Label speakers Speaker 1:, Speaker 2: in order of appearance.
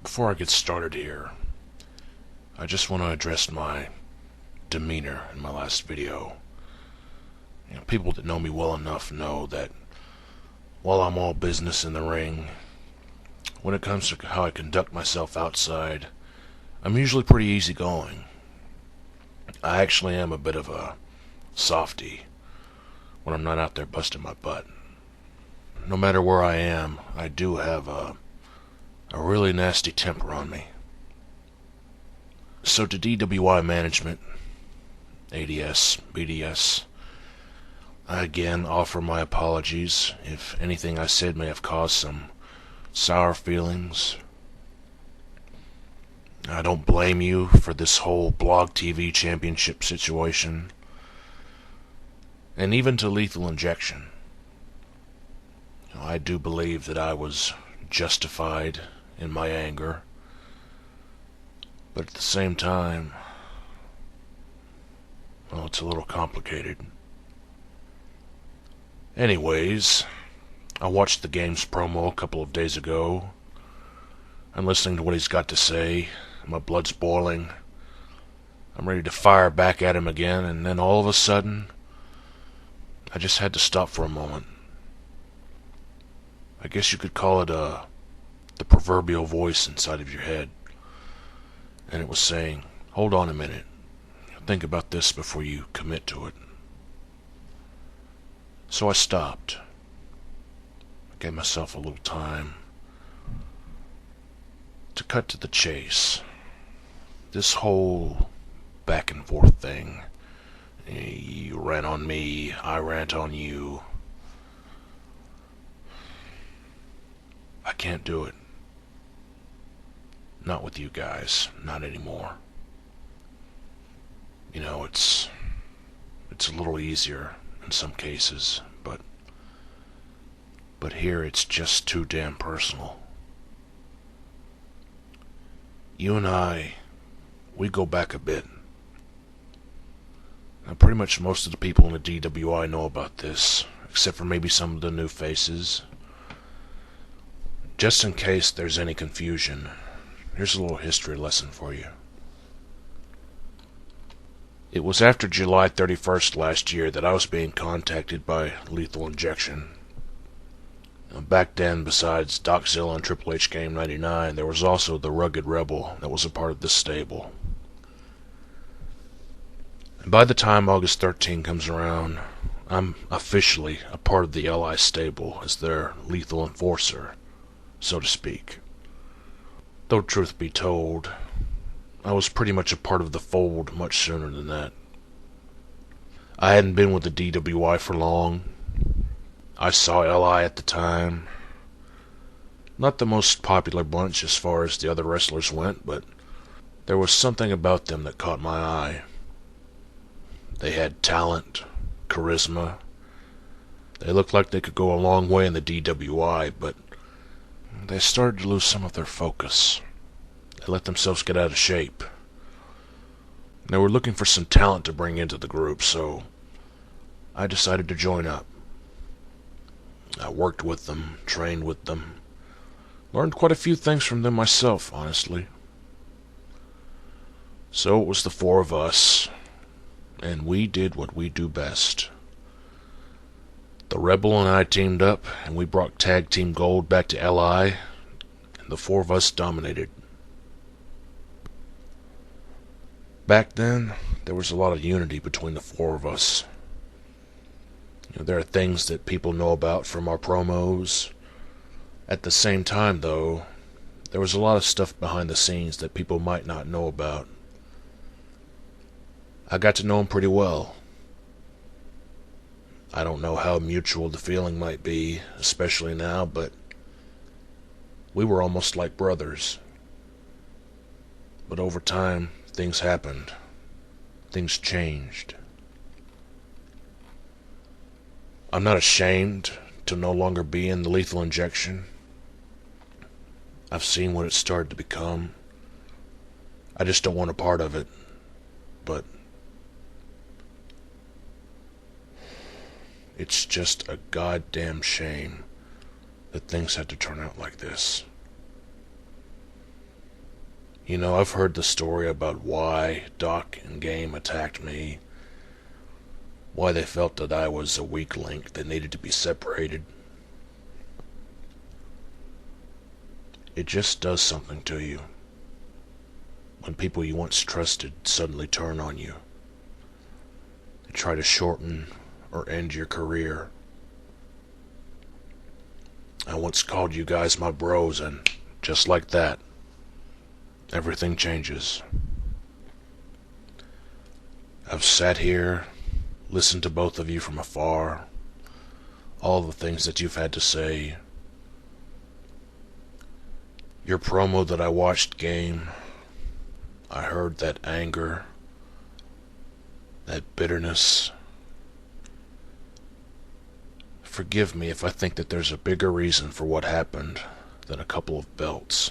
Speaker 1: Before I get started here, I just want to address my demeanor in my last video. People that know me well enough know that while I'm all business in the ring, when it comes to how I conduct myself outside, I'm usually pretty easygoing. I actually am a bit of a softy when I'm not out there busting my butt. No matter where I am, I do have a really nasty temper on me. So to DWI management, ADS, BDS, I again offer my apologies if anything I said may have caused some sour feelings. I don't blame you for this whole Blog TV championship situation. And even to Lethal Injection. I do believe that I was justified in my anger. But at the same time, well, it's a little complicated. Anyways, I watched the game's promo a couple of days ago. I'm listening to what he's got to say. My blood's boiling. I'm ready to fire back at him again, and then all of a sudden, I just had to stop for a moment. I guess you could call it the proverbial voice inside of your head. And it was saying, hold on a minute. Think about this before you commit to it. So I stopped. I gave myself a little time to cut to the chase. This whole back and forth thing. You rant on me, I rant on you. I can't do it. Not with you guys. Not anymore. It's a little easier in some cases, but here it's just too damn personal. You and I, we go back a bit. Now, pretty much most of the people in the DWI know about this, except for maybe some of the new faces. Just in case there's any confusion, here's a little history lesson for you. It was after July 31st last year that I was being contacted by Lethal Injection. Back then, besides Doc Zilla and Triple H Game 99, there was also the Rugged Rebel that was a part of this stable. And by the time August 13 comes around, I'm officially a part of the LI stable as their lethal enforcer, so to speak. Though truth be told, I was pretty much a part of the fold much sooner than that. I hadn't been with the DWI for long. I saw LI at the time. Not the most popular bunch as far as the other wrestlers went, but there was something about them that caught my eye. They had talent, charisma. They looked like they could go a long way in the DWI, but they started to lose some of their focus. They let themselves get out of shape. They were looking for some talent to bring into the group, so I decided to join up. I worked with them, trained with them, learned quite a few things from them myself, honestly. So it was the four of us, and we did what we do best. The Rebel and I teamed up, and we brought Tag Team Gold back to LI, and the four of us dominated. Back then, there was a lot of unity between the four of us. There are things that people know about from our promos. At the same time, though, there was a lot of stuff behind the scenes that people might not know about. I got to know them pretty well. I don't know how mutual the feeling might be, especially now, but we were almost like brothers. But over time, things happened. Things changed. I'm not ashamed to no longer be in the Lethal Injection. I've seen what it started to become. I just don't want a part of it. But it's just a goddamn shame that things had to turn out like this. You know, I've heard the story about why Doc and Game attacked me, why they felt that I was a weak link that needed to be separated. It just does something to you when people you once trusted suddenly turn on you. They try to shorten or end your career. I once called you guys my bros, and just like that, everything changes. I've sat here, listened to both of you from afar, all the things that you've had to say. Your promo that I watched, Game, I heard that anger, that bitterness. Forgive me if I think that there's a bigger reason for what happened than a couple of belts.